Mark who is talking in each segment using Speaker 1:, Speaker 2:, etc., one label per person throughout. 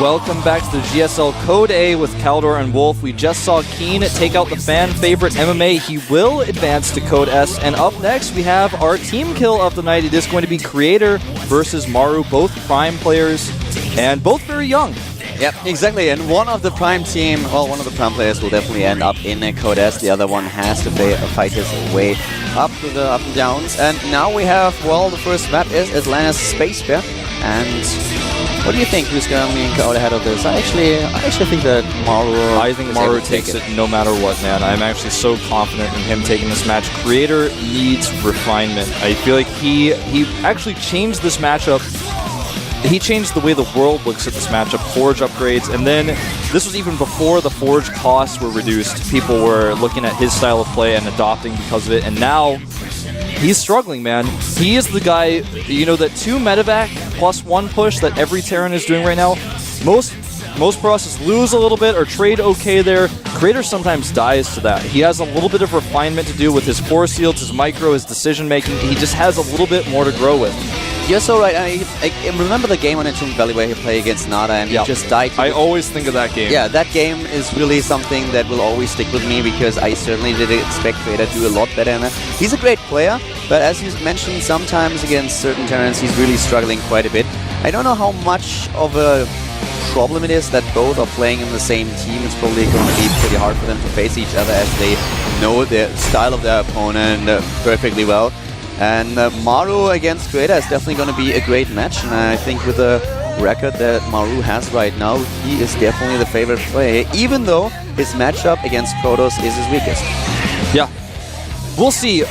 Speaker 1: Welcome back to the GSL Code A with Caldor and Wolf. We just saw Keen take out the fan favorite MMA. He will advance to Code S. And up next, we have our team kill of the night. It is going to be Creator versus Maru, both Prime players, and both very young.
Speaker 2: Yep, exactly. And one of the Prime team, well, one of the Prime players will definitely end up in a Code S. The other one has to fight his way up to the up and downs. And now we have, well, the first map is Atlanta's Space Bear. And what do you think? Who's going to go ahead of this? I actually think that Maru.
Speaker 1: I think Maru takes it no matter what, man. I'm actually so confident in him taking this match. Creator needs refinement. I feel like he actually changed this matchup. He changed the way the world looks at this matchup, Forge upgrades, and then this was even before the Forge costs were reduced. People were looking at his style of play and adopting because of it, and now he's struggling, man. He is the guy, you know, that 2 medevac plus 1 push that every Terran is doing right now. Most processes lose a little bit or trade okay there. Creator sometimes dies to that. He has a little bit of refinement to do with his force fields, his micro, his decision making. He just has a little bit more to grow with.
Speaker 2: You're so right. I remember the game on Entombed Valley where he played against Nada and he just died.
Speaker 1: I always think of that game.
Speaker 2: Yeah, that game is really something that will always stick with me because I certainly didn't expect Creator to do a lot better in that. He's a great player, but as you mentioned, sometimes against certain Terrans he's really struggling quite a bit. I don't know how much of a problem it is that both are playing in the same team. It's probably going to be pretty hard for them to face each other as they know the style of their opponent perfectly well. And Maru against Creator is definitely going to be a great match, and I think with the record that Maru has right now, he is definitely the favorite player, even though his matchup against Protoss is his weakest.
Speaker 1: Yeah, we'll see.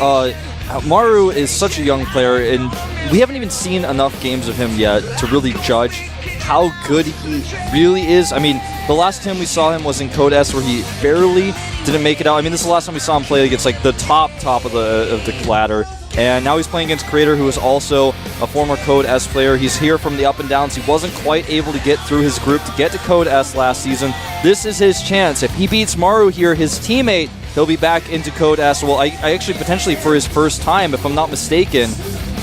Speaker 1: Maru is such a young player, and we haven't even seen enough games of him yet to really judge how good he really is. I mean, the last time we saw him was in Code S, where he barely didn't make it out. I mean, this is the last time we saw him play against like the top of the ladder. And now he's playing against Creator, who is also a former Code S player. He's here from the up and downs. He wasn't quite able to get through his group to get to Code S last season. This is his chance. If he beats Maru here, his teammate, he'll be back into Code S. Well, I actually potentially for his first time, if I'm not mistaken.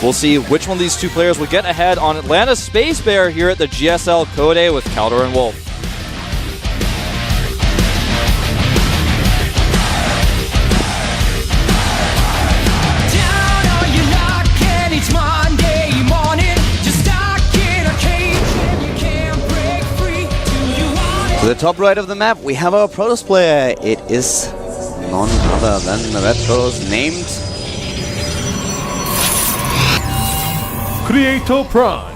Speaker 1: We'll see which one of these two players will get ahead on Atlanta's Space Bear here at the GSL Code A with Caldor and Wolf.
Speaker 2: To the top right of the map, we have our Protoss player. It is none other than the Red Protoss named
Speaker 3: Creator Prime.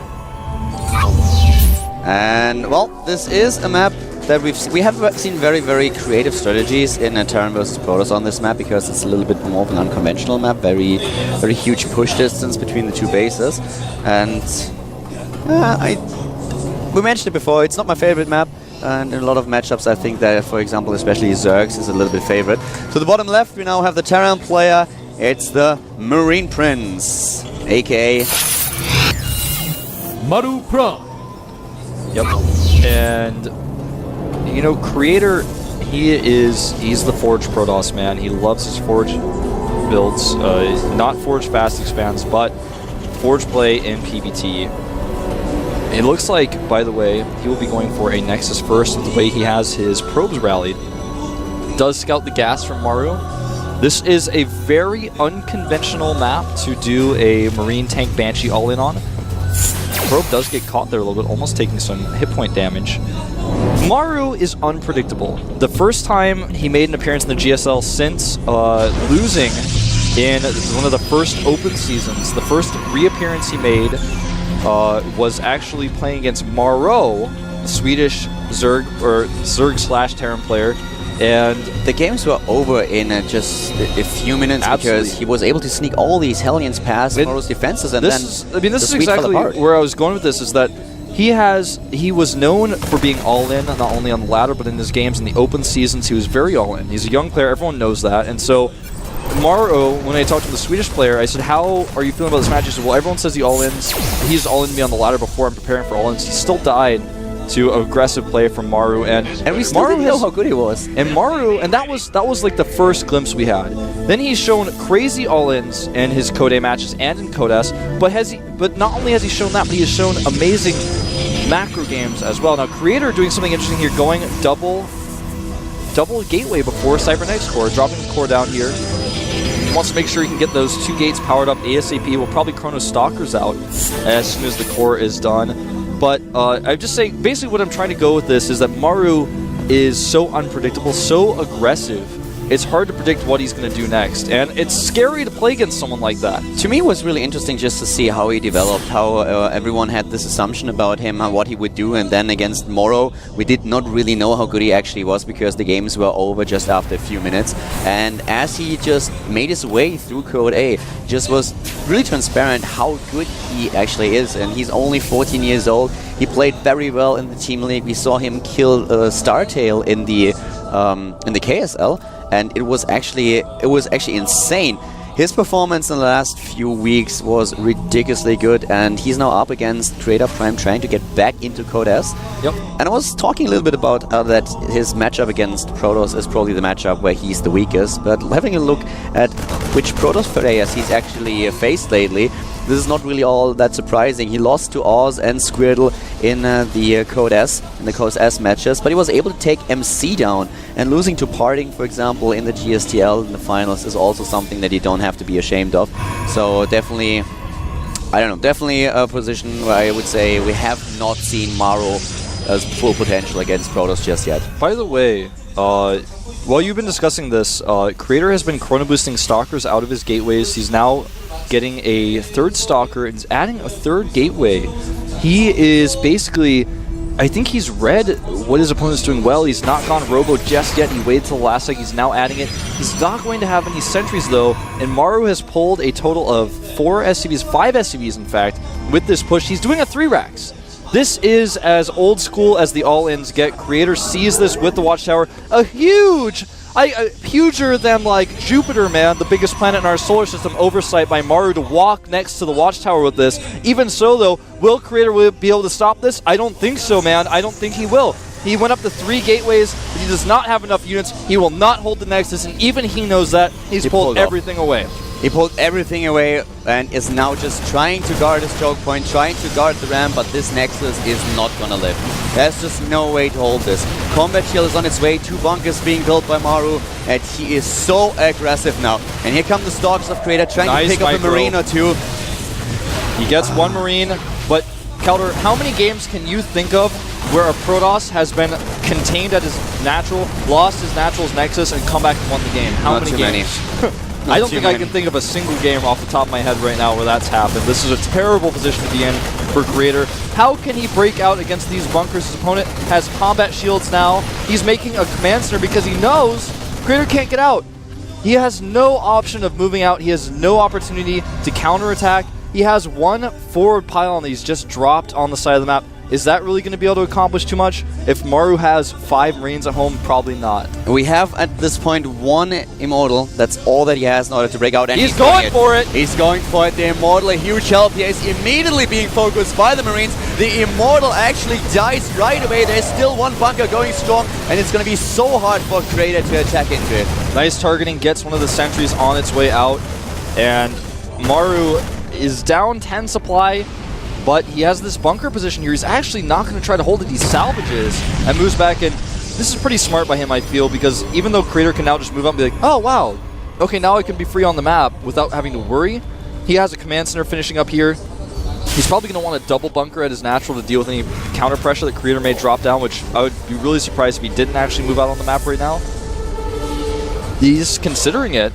Speaker 2: And well, this is a map that we have seen very, very creative strategies in a Terran versus Protoss on this map because it's a little bit more of an unconventional map. Very, very huge push distance between the two bases, and we mentioned it before. It's not my favorite map. And in a lot of matchups, I think that, for example, especially Zergs is a little bit favorite. To the bottom left, we now have the Terran player. It's the Marine Prince, aka
Speaker 3: Maru Prime.
Speaker 1: Yep. And you know, Creator, he's the Forge Protoss man. He loves his Forge builds, not Forge fast expands, but Forge play in PvT. It looks like, by the way, he will be going for a Nexus first with the way he has his probes rallied. Does scout the gas from Maru. This is a very unconventional map to do a Marine Tank Banshee all-in on. Probe does get caught there a little bit, almost taking some hit point damage. Maru is unpredictable. The first time he made an appearance in the GSL since losing in one of the first open seasons, the first reappearance he made was actually playing against Maru, the Swedish Zerg/Terran player, and
Speaker 2: the games were over in just a few minutes.
Speaker 1: Absolutely.
Speaker 2: Because he was able to sneak all these Hellions past Maru's defenses, and
Speaker 1: this is exactly where I was going with this. Is that he was known for being all in, not only on the ladder but in his games in the open seasons. He was very all in. He's a young player. Everyone knows that, and so. Maru, when I talked to the Swedish player, I said, how are you feeling about this match? He said, well, everyone says he all-ins. He's all-in me on the ladder before I'm preparing for all-ins. He still died to aggressive play from Maru, and
Speaker 2: we still didn't know how good he was.
Speaker 1: And Maru, and that was like the first glimpse we had. Then he's shown crazy all-ins in his Code A matches and in Code S, but not only has he shown that, but he has shown amazing macro games as well. Now, Creator doing something interesting here, going double gateway before Cybernetics core, dropping the core down here. Wants to make sure he can get those 2 gates powered up ASAP. Will probably Chrono Stalkers out as soon as the core is done. But I'm just saying, basically what I'm trying to go with this is that Maru is so unpredictable, so aggressive. It's hard to predict what he's going to do next, and it's scary to play against someone like that.
Speaker 2: To me, it was really interesting just to see how he developed, how everyone had this assumption about him, what he would do, and then against Moro, we did not really know how good he actually was because the games were over just after a few minutes. And as he just made his way through Code A, just was really transparent how good he actually is, and he's only 14 years old. He played very well in the Team League. We saw him kill Startail in the KSL. And it was actually insane. His performance in the last few weeks was ridiculously good, and he's now up against Creator Prime trying to get back into Code S.
Speaker 1: Yep.
Speaker 2: And I was talking a little bit about that his matchup against Protoss is probably the matchup where he's the weakest, but having a look at which Protoss players he's actually faced lately, this is not really all that surprising. He lost to Oz and Squirtle in the Code S matches, but he was able to take MC down. And losing to Parting, for example, in the GSTL in the finals is also something that you don't have to be ashamed of. So definitely, I don't know, definitely a position where I would say we have not seen Maru as full potential against Protoss just yet.
Speaker 1: By the way, while you've been discussing this, Creator has been chrono boosting Stalkers out of his gateways. He's now getting a 3rd Stalker and is adding a 3rd gateway. He is basically, I think he's read what his opponent's doing well. He's not gone Robo just yet. He waited till the last second. He's now adding it. He's not going to have any sentries though, and Maru has pulled a total of 4 SCVs, 5 SCVs in fact, with this push. He's doing a 3 racks. This is as old school as the all-ins get. Creator sees this with the Watchtower. A huge, huger than like Jupiter, man, the biggest planet in our solar system, oversight by Maru to walk next to the Watchtower with this. Even so, though, will Creator be able to stop this? I don't think so, man. I don't think he will. He went up to 3 gateways, but he does not have enough units. He will not hold the Nexus, and even he knows that. He pulled everything away.
Speaker 2: He pulled everything away and is now just trying to guard his choke point, trying to guard the ramp, but this Nexus is not gonna live. There's just no way to hold this. Combat Shield is on its way, 2 bunkers being built by Maru, and he is so aggressive now. And here come the Stalkers of Creator trying to pick up a Marine or 2.
Speaker 1: He gets 1 Marine, but Kelder, how many games can you think of where a Protoss has been contained at his natural, lost his natural's Nexus, and come back and won the game? How many games? I don't think I can think of a single game off the top of my head right now where that's happened. This is a terrible position to be in for Creator. How can he break out against these bunkers? His opponent has combat shields now. He's making a command center because he knows Creator can't get out. He has no option of moving out. He has no opportunity to counterattack. He has 1 forward pylon that he's just dropped on the side of the map. Is that really going to be able to accomplish too much? If Maru has 5 Marines at home, probably not.
Speaker 2: We have at this point 1 Immortal. That's all that he has in order to break out. And
Speaker 1: he's going for it.
Speaker 2: He's going for it. The Immortal, a huge help. He is immediately being focused by the Marines. The Immortal actually dies right away. There's still 1 bunker going strong, and it's going to be so hard for Creator to attack into it.
Speaker 1: Nice targeting, gets one of the sentries on its way out, and Maru is down 10 supply. But he has this bunker position here. He's actually not going to try to hold it. He salvages and moves back in. This is pretty smart by him, I feel, because even though Creator can now just move up and be like, oh, wow, okay, now I can be free on the map without having to worry. He has a command center finishing up here. He's probably going to want a double bunker at his natural to deal with any counter pressure that Creator may drop down, which I would be really surprised if he didn't actually move out on the map right now. He's considering it.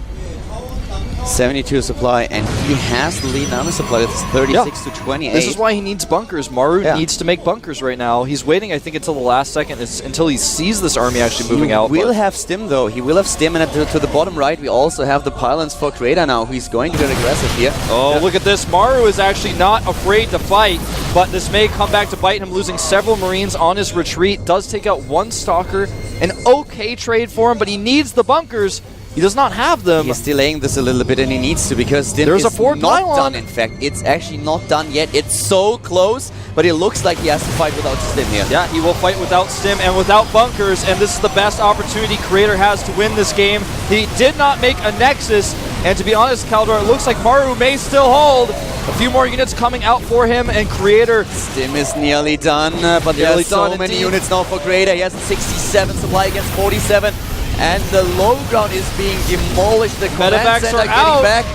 Speaker 2: 72 supply, and he has the lead now in supply. It's 36 to 28.
Speaker 1: This is why he needs bunkers. Maru needs to make bunkers right now. He's waiting, I think, until the last second, until he sees this army actually moving out.
Speaker 2: He will have Stim, though. He will have Stim, and to the bottom right, we also have the pylons for Creator now. He's going to get aggressive here.
Speaker 1: Oh, look at this. Maru is actually not afraid to fight, but this may come back to bite him, losing several Marines on his retreat. Does take out 1 Stalker. An okay trade for him, but he needs the bunkers. He does not have them.
Speaker 2: He's delaying this a little bit, and he needs to, because Stim
Speaker 1: There's
Speaker 2: is
Speaker 1: a forward
Speaker 2: not
Speaker 1: pylon.
Speaker 2: done, in fact. It's actually not done yet. It's so close, but it looks like he has to fight without Stim here.
Speaker 1: Yeah, he will fight without Stim and without bunkers, and this is the best opportunity Creator has to win this game. He did not make a Nexus, and to be honest, Kaldor, it looks like Maru may still hold. A few more units coming out for him, and Creator...
Speaker 2: Stim is nearly done, but there are so many units now for Creator. He has 67 supply against 47, and the low ground is being demolished. The command center getting back.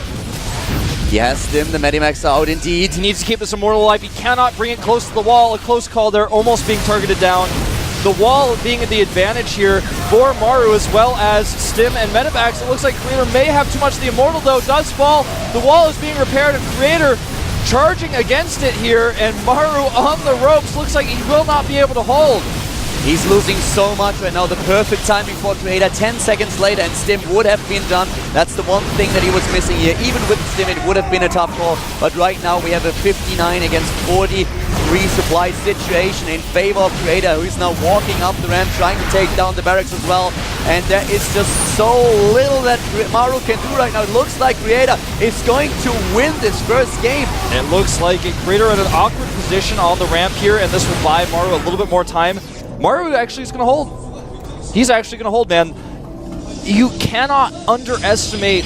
Speaker 2: Yes, Stim, the Medimax are out indeed.
Speaker 1: He needs to keep this Immortal alive. He cannot bring it close to the wall. A close call there, almost being targeted down. The wall being the advantage here for Maru as well as Stim and Medivacs. It looks like Creator may have too much. The Immortal, though, does fall. The wall is being repaired, and Creator charging against it here, and Maru on the ropes. Looks like he will not be able to hold.
Speaker 2: He's losing so much right now. The perfect timing for Creator. 10 seconds later, and Stim would have been done. That's the one thing that he was missing here. Even with Stim, it would have been a tough call. But right now, we have a 59 against 43 supply situation in favor of Creator, who is now walking up the ramp, trying to take down the barracks as well. And there is just so little that Maru can do right now. It looks like Creator is going to win this first game.
Speaker 1: It looks like Creator at an awkward position on the ramp here, and this will buy Maru a little bit more time. Maru actually is going to hold. He's actually going to hold, man. You cannot underestimate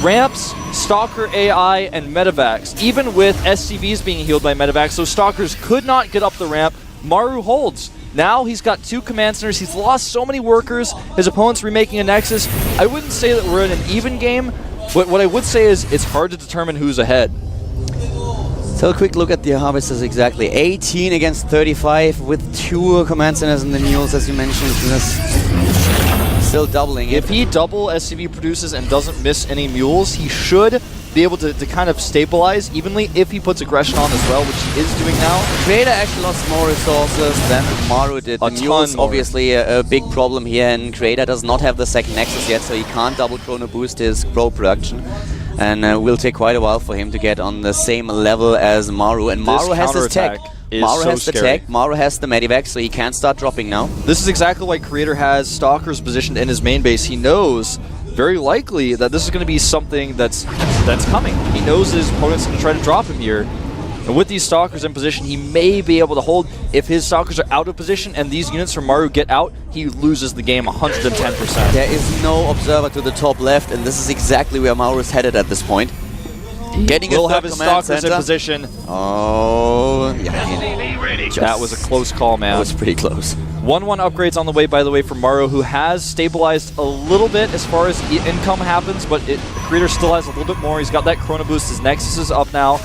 Speaker 1: ramps, Stalker AI, and Medivacs. Even with SCVs being healed by Medivacs, so Stalkers could not get up the ramp. Maru holds. Now he's got 2 command centers. He's lost so many workers. His opponent's remaking a Nexus. I wouldn't say that we're in an even game, but what I would say is it's hard to determine who's ahead.
Speaker 2: So a quick look at the harvesters exactly. 18 against 35 with 2 command centers and the mules, as you mentioned. Still doubling it.
Speaker 1: If he double SCV produces and doesn't miss any mules, he should be able to kind of stabilize evenly if he puts aggression on as well, which he is doing now.
Speaker 2: Creator actually lost more resources than Maru did. The mules obviously a big problem here, and Creator does not have the second Nexus yet, so he can't double chrono boost his pro production. And will take quite a while for him to get on the same level as Maru. And Maru has his tech. Maru has the tech, Maru has the Medivac, so he can't start dropping now.
Speaker 1: This is exactly why Creator has Stalkers positioned in his main base. He knows very likely that this is going to be something that's coming. He knows his opponent's going to try to drop him here. And with these Stalkers in position, he may be able to hold. If his Stalkers are out of position and these units from Maru get out, he loses the game 110%.
Speaker 2: There is no observer to the top left, and this is exactly where Maru is headed at this point. Getting
Speaker 1: will have his Stalkers in position.
Speaker 2: Oh, yeah.
Speaker 1: That was a close call, man.
Speaker 2: That was pretty close.
Speaker 1: 1-1 upgrades on the way, by the way, for Maru, who has stabilized a little bit as far as income happens, but Creator still has a little bit more. He's got that Chrono Boost. His Nexus is up now.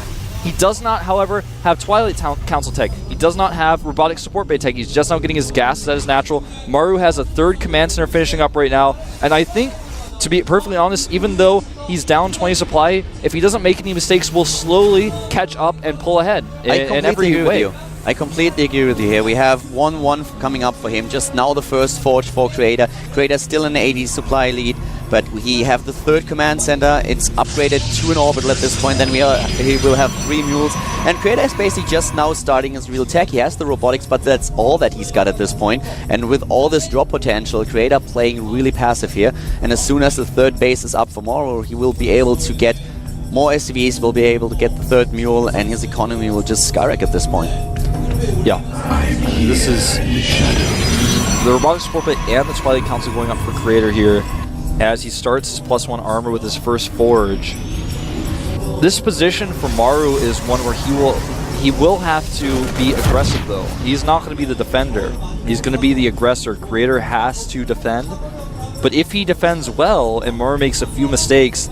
Speaker 1: He does not, however, have Twilight Council tech. He does not have Robotic Support Bay tech. He's just now getting his gases at his natural. Maru has a 3rd Command Center finishing up right now, and I think, to be perfectly honest, even though he's down 20 supply, if he doesn't make any mistakes, we'll slowly catch up and pull ahead in every way.
Speaker 2: I completely agree with you here. We have 1-1 coming up for him. Just now the first forge for Creator. Creator still in the 80 supply lead, but he have the 3rd command center. It's upgraded to an orbital at this point. Then he will have 3 mules. And Creator is basically just now starting his real tech. He has the robotics, but that's all that he's got at this point. And with all this drop potential, Creator playing really passive here. And as soon as the 3rd base is up for Maru, he will be able to get more SCVs, will be able to get the 3rd mule, and his economy will just skyrocket at this point.
Speaker 1: Yeah. This is the Robotic Support Bay and the Twilight Council going up for Creator here as he starts his +1 armor with his first forge. This position for Maru is one where he will have to be aggressive, though. He's not going to be the defender. He's going to be the aggressor. Creator has to defend. But if he defends well and Maru makes a few mistakes,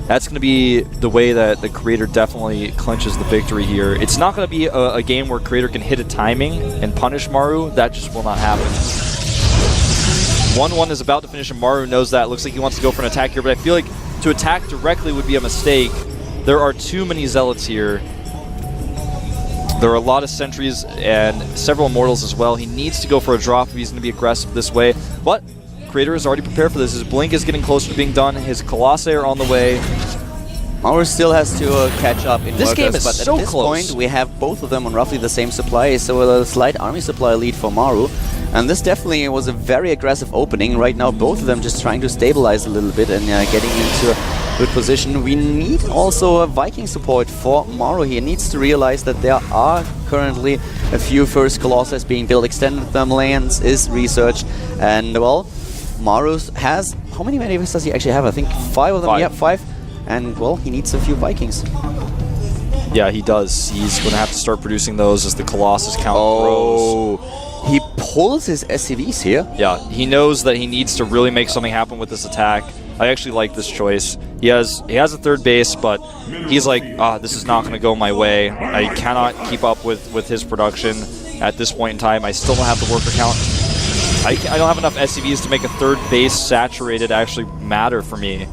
Speaker 1: that's going to be the way that the Creator definitely clinches the victory here. It's not going to be a game where Creator can hit a timing and punish Maru. That just will not happen. 1-1 is about to finish, and Maru knows that. Looks like he wants to go for an attack here, but I feel like to attack directly would be a mistake. There are too many Zealots here. There are a lot of sentries and several Immortals as well. He needs to go for a drop if he's going to be aggressive this way. But Creator is already prepared for this. His Blink is getting closer to being done. His Colossi are on the way.
Speaker 2: Maru still has to catch up in
Speaker 1: this
Speaker 2: workers,
Speaker 1: game is
Speaker 2: but
Speaker 1: so
Speaker 2: at this
Speaker 1: close.
Speaker 2: point we have both of them on roughly the same supply, so a slight army supply lead for Maru. And this definitely was a very aggressive opening. Right now both of them just trying to stabilize a little bit and getting into a good position. We need also a Viking support for Maru. He needs to realize that there are currently a few first Colossus being built. Extended Thermal Lance is researched, and well, Maru has... How many Medivacs does he actually have? I think 5 of them.
Speaker 1: 5.
Speaker 2: Yeah, 5. And well, he needs a few Vikings.
Speaker 1: Yeah, he does. He's going to have to start producing those as the Colossus count grows.
Speaker 2: He pulls his SCVs here.
Speaker 1: Yeah, he knows that he needs to really make something happen with this attack. I actually like this choice. He has a third base, but he's like, this is not going to go my way. I cannot keep up with his production at this point in time. I still don't have the worker count. I don't have enough SCVs to make a third base saturated actually matter for me.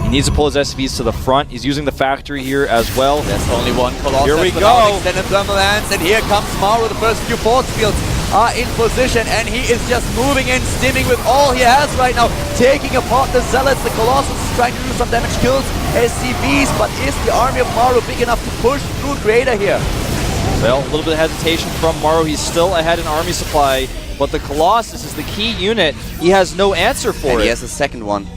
Speaker 1: He needs to pull his SCVs to the front. He's using the factory here as well.
Speaker 2: There's only one Colossus.
Speaker 1: Here we
Speaker 2: without
Speaker 1: go.
Speaker 2: Extended thermal lance, and here comes Maru. The first few force fields are in position, and he is just moving in, stimming with all he has right now, taking apart the Zealots. The Colossus is trying to do some damage, kills SCVs, but is the army of Maru big enough to push through Creator here?
Speaker 1: Well, a little bit of hesitation from Maru. He's still ahead in army supply, but the Colossus is the key unit. He has no answer for
Speaker 2: And
Speaker 1: it.
Speaker 2: he has a second one.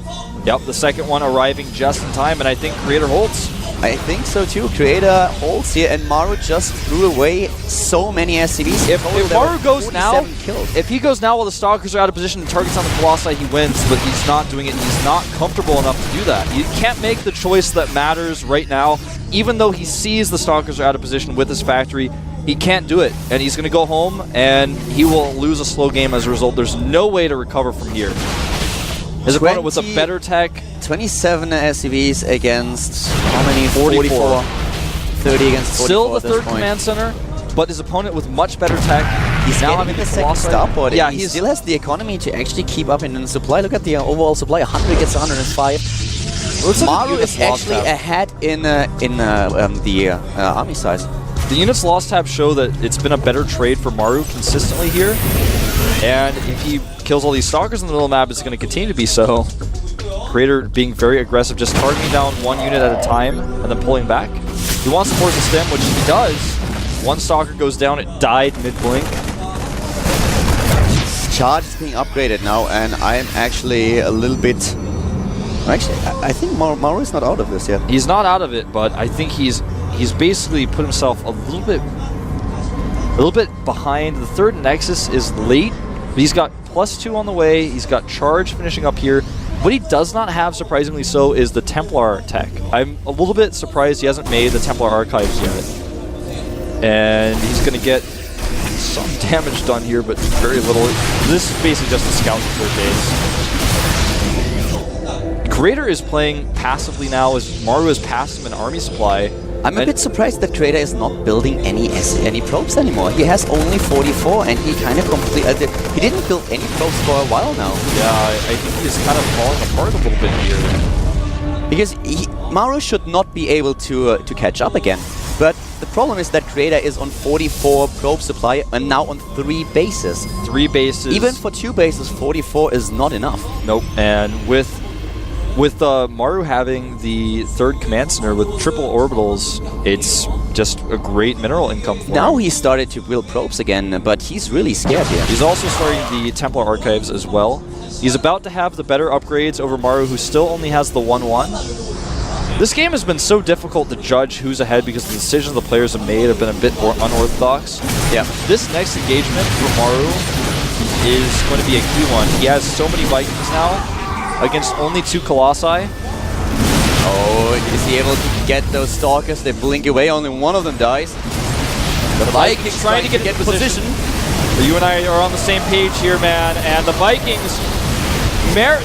Speaker 1: Yep, the second one arriving just in time, and I think Creator holds.
Speaker 2: I think so too. Creator holds here, and Maru just threw away so many SCVs.
Speaker 1: If Maru goes now,
Speaker 2: kills.
Speaker 1: if he goes now while the Stalkers are out of position and targets on the Colossi, he wins, but he's not doing it. He's not comfortable enough to do that. You can't make the choice that matters right now. Even though he sees the Stalkers are out of position with his factory, he can't do it. And he's going to go home, and he will lose a slow game as a result. There's no way to recover from here. His opponent with a better tech.
Speaker 2: 27 SCVs against how many?
Speaker 1: 44.
Speaker 2: 30 against 44.
Speaker 1: Still the
Speaker 2: at this
Speaker 1: third
Speaker 2: point.
Speaker 1: command center, but his opponent with much better tech.
Speaker 2: He's
Speaker 1: now
Speaker 2: now
Speaker 1: having
Speaker 2: having the
Speaker 1: the
Speaker 2: second
Speaker 1: Colossi.
Speaker 2: starport.
Speaker 1: Yeah,
Speaker 2: he still has the economy to actually keep up in the supply. Look at the overall supply. 100 gets 105.
Speaker 1: Looks like the
Speaker 2: Maru
Speaker 1: units
Speaker 2: is
Speaker 1: lost
Speaker 2: actually
Speaker 1: tab.
Speaker 2: ahead in the army size.
Speaker 1: The units lost tab show that it's been a better trade for Maru consistently here. And if he kills all these Stalkers in the middle of the map, it's going to continue to be so. Creator being very aggressive, just targeting down one unit at a time and then pulling back. He wants to force a stem, which he does. One Stalker goes down, it died mid-blink.
Speaker 2: Charge is being upgraded now, and I'm actually a little bit... Actually, I think Maru is not out of this yet.
Speaker 1: He's not out of it, but I think he's basically put himself a little bit behind. The third Nexus is late, but he's got +2 on the way. He's got Charge finishing up here. What he does not have, surprisingly so, is the Templar tech. I'm a little bit surprised he hasn't made the Templar Archives yet. And he's going to get some damage done here, but very little. This is basically just a scout third base. Creator is playing passively now as Maru has passed him in army supply.
Speaker 2: I'm a bit surprised that Creator is not building any probes anymore. He has only 44, and he kind of he didn't build any probes for a while now.
Speaker 1: Yeah, I think he's kind of falling apart a little bit here.
Speaker 2: Because Maru should not be able to catch up again. But the problem is that Creator is on 44 probe supply and now on 3 bases.
Speaker 1: 3 bases.
Speaker 2: Even for 2 bases, 44 is not enough.
Speaker 1: Nope. And with Maru having the third command center with triple orbitals, it's just a great mineral income for him.
Speaker 2: Now he started to build probes again, but he's really scared here.
Speaker 1: He's also starting the Templar Archives as well. He's about to have the better upgrades over Maru, who still only has the 1-1. This game has been so difficult to judge who's ahead because the decisions the players have made have been a bit more unorthodox.
Speaker 2: Yeah.
Speaker 1: This next engagement for Maru is going to be a key one. He has so many Vikings now against only 2 Colossi.
Speaker 2: Oh, is he able to get those Stalkers? They blink away, only one of them dies.
Speaker 1: The Vikings trying to get in position. You and I are on the same page here, man, and the Vikings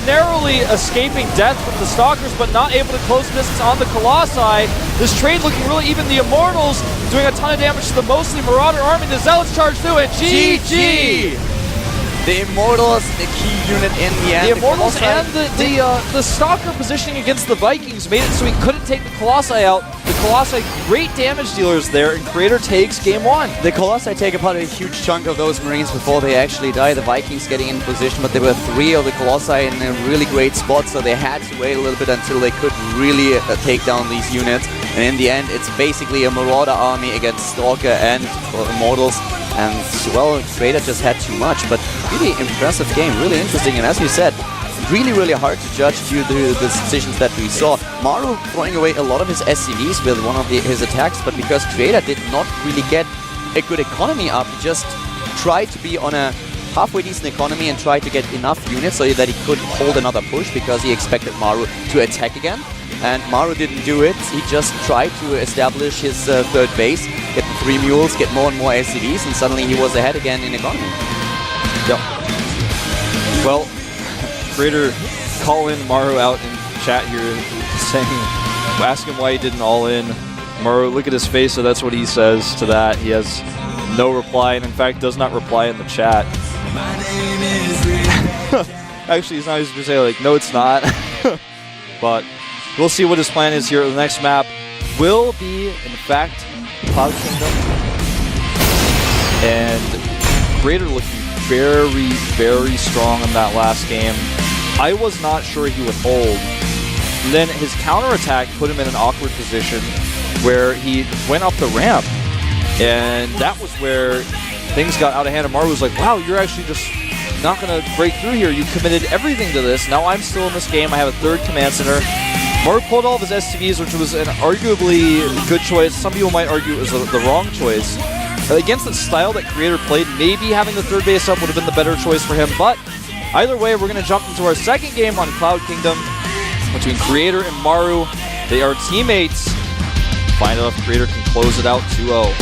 Speaker 1: narrowly escaping death from the Stalkers, but not able to close distance on the Colossi. This trade looking really even. The Immortals doing a ton of damage to the mostly Marauder army. The Zealots charge through it. GG!
Speaker 2: The Immortals, the key unit in the end.
Speaker 1: The Immortals and the Stalker positioning against the Vikings made it so he couldn't take the Colossi out. The Colossi, great damage dealers there, and Creator takes game 1.
Speaker 2: The Colossi take apart a huge chunk of those Marines before they actually die. The Vikings getting in position, but there were 3 of the Colossi in a really great spot, so they had to wait a little bit until they could really take down these units. And in the end, it's basically a Marauder army against Stalker and Immortals. And, well, Creator just had too much, but really impressive game, really interesting. And as you said, really, really hard to judge due to the decisions that we saw. Maru throwing away a lot of his SCVs with one of his attacks, but because Creator did not really get a good economy up, he just tried to be on a halfway decent economy and tried to get enough units so that he could hold another push because he expected Maru to attack again. and Maru didn't do it. He just tried to establish his third base, get the 3 mules, get more and more SCVs, and suddenly he was ahead again in economy.
Speaker 1: Yep. Well, Creator calling Maru out in chat here, saying, ask him why he didn't all in. Maru, look at his face, so that's what he says to that. He has no reply, and in fact does not reply in the chat. Actually, he's not even going to say, like, no, it's not. But we'll see what his plan is here. The next map will be, in fact, Cloud Kingdom. And Creator looking very, very strong in that last game. I was not sure he would hold. And then his counterattack put him in an awkward position where he went up the ramp. And that was where things got out of hand. And Maru was like, wow, you're actually just not going to break through here. You committed everything to this. Now I'm still in this game. I have a third command center. Maru pulled all of his SCVs, which was an arguably good choice. Some people might argue it was the wrong choice. Against the style that Creator played, maybe having the third base up would have been the better choice for him. But either way, we're going to jump into our second game on Cloud Kingdom between Creator and Maru. They are teammates. Find out if Creator can close it out 2-0.